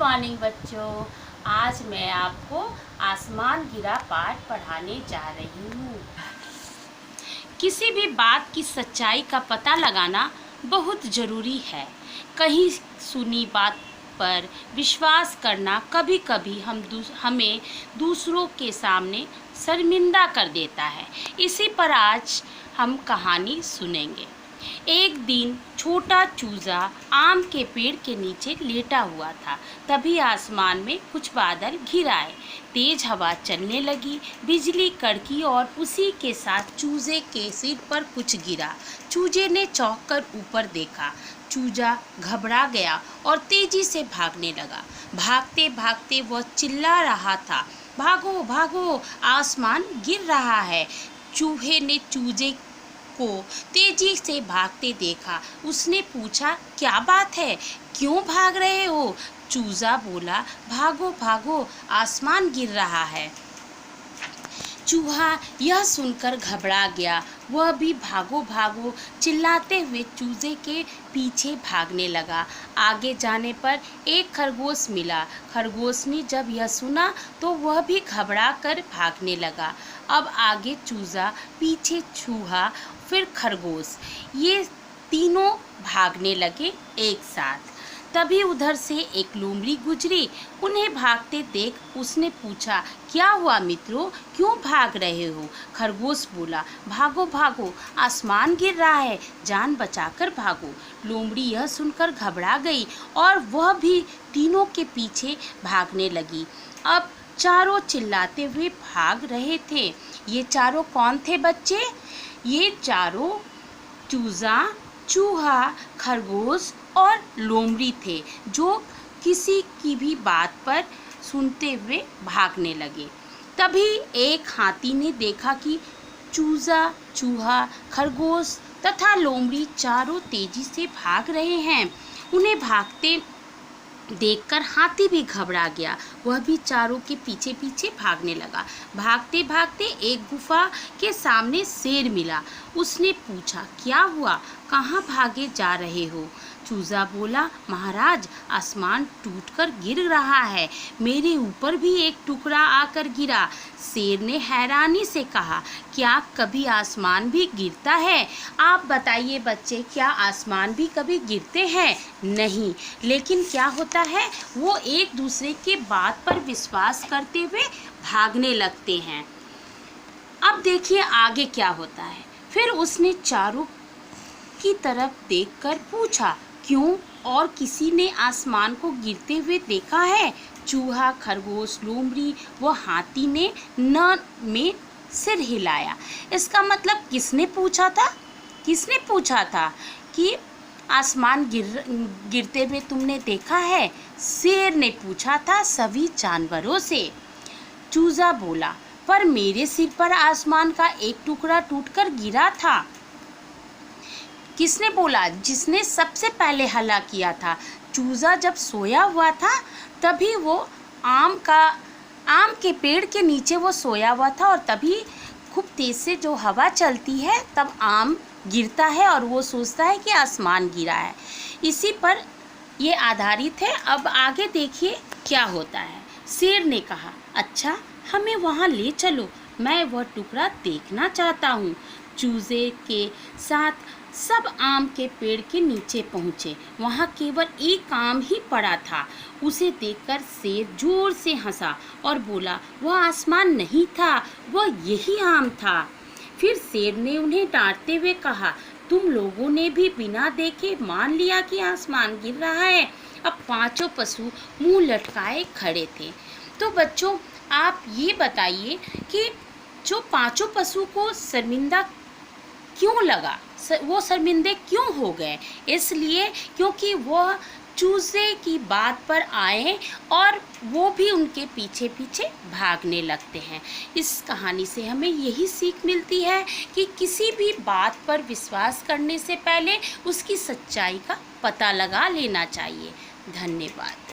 Morning बच्चों। आज मैं आपको आसमान गिरा पाठ पढ़ाने जा रही हूँ। किसी भी बात की सच्चाई का पता लगाना बहुत ज़रूरी है। कहीं सुनी बात पर विश्वास करना कभी कभी हमें दूसरों के सामने शर्मिंदा कर देता है। इसी पर आज हम कहानी सुनेंगे। एक दिन छोटा चूजा आम के पेड़ के नीचे लेटा हुआ था। तभी आसमान में कुछ बादल घिर आए। तेज हवा चलने लगी, बिजली कड़की और उसी के साथ चूजे के सिर पर कुछ गिरा। चूजे ने चौंक कर ऊपर देखा। चूजा घबरा गया और तेजी से भागने लगा। भागते भागते वह चिल्ला रहा था, भागो भागो, आसमान गिर रहा है। चूहे ने चूजे को तेजी से भागते देखा। उसने पूछा, क्या बात है, क्यों भाग रहे हो? चूजा बोला, भागो भागो, आसमान गिर रहा है। चूहा यह सुनकर घबरा गया। वह भी भागो भागो चिल्लाते हुए चूजे के पीछे भागने लगा। आगे जाने पर एक खरगोश मिला। खरगोश ने जब यह सुना तो वह भी घबरा कर भागने लगा। अब आगे चूजा, पीछे चूहा, फिर खरगोश, ये तीनों भागने लगे एक साथ। तभी उधर से एक लोमड़ी गुजरी। उन्हें भागते देख उसने पूछा, क्या हुआ मित्रों, क्यों भाग रहे हो? खरगोश बोला, भागो भागो, आसमान गिर रहा है, जान बचाकर भागो। लोमड़ी यह सुनकर घबरा गई और वह भी तीनों के पीछे भागने लगी। अब चारों चिल्लाते हुए भाग रहे थे। ये चारों कौन थे बच्चे? ये चारों चूजा, चूहा, खरगोश और लोमड़ी थे, जो किसी की भी बात पर सुनते हुए भागने लगे। तभी एक हाथी ने देखा कि चूजा, चूहा, खरगोश तथा लोमड़ी चारों तेजी से भाग रहे हैं। उन्हें भागते देखकर हाथी भी घबरा गया। वह भी चारों के पीछे पीछे भागने लगा। भागते भागते एक गुफा के सामने शेर मिला। उसने पूछा, क्या हुआ, कहाँ भागे जा रहे हो? चूजा बोला, महाराज, आसमान टूटकर गिर रहा है, मेरे ऊपर भी एक टुकड़ा आकर गिरा। शेर ने हैरानी से कहा, क्या कभी आसमान भी गिरता है? आप बताइए बच्चे, क्या आसमान भी कभी गिरते हैं? नहीं, लेकिन क्या होता है, वो एक दूसरे के बात पर विश्वास करते हुए भागने लगते हैं। अब देखिए आगे क्या होता है। फिर उसने चारों की तरफ देखकर पूछा, क्यों, और किसी ने आसमान को गिरते हुए देखा है? चूहा, खरगोश, लोमड़ी व हाथी ने न में सिर हिलाया। इसका मतलब किसने पूछा था? किसने पूछा था कि आसमान गिरते हुए तुमने देखा है? शेर ने पूछा था सभी जानवरों से। चूजा बोला, पर मेरे सिर पर आसमान का एक टुकड़ा टूटकर गिरा था। किसने बोला? जिसने सबसे पहले हल्ला किया था। चूजा जब सोया हुआ था तभी वो आम के पेड़ के नीचे वो सोया हुआ था और तभी खूब तेज से जो हवा चलती है तब आम गिरता है और वो सोचता है कि आसमान गिरा है। इसी पर ये आधारित है। अब आगे देखिए क्या होता है। शेर ने कहा, अच्छा, हमें वहाँ ले चलो, मैं वह टुकड़ा देखना चाहता हूँ। चूजे के साथ सब आम के पेड़ के नीचे पहुँचे। वहाँ केवल एक आम ही पड़ा था। उसे देखकर शेर जोर से हंसा और बोला, वह आसमान नहीं था, वह यही आम था। फिर शेर ने उन्हें डांटते हुए कहा, तुम लोगों ने भी बिना देखे मान लिया कि आसमान गिर रहा है। अब पांचों पशु मुंह लटकाए खड़े थे। तो बच्चों, आप ये बताइए कि जो पांचों पशु को शर्मिंदा क्यों लगा, वो शर्मिंदे क्यों हो गए? इसलिए क्योंकि वह चूजे की बात पर आए और वो भी उनके पीछे पीछे भागने लगते हैं। इस कहानी से हमें यही सीख मिलती है कि किसी भी बात पर विश्वास करने से पहले उसकी सच्चाई का पता लगा लेना चाहिए। धन्यवाद।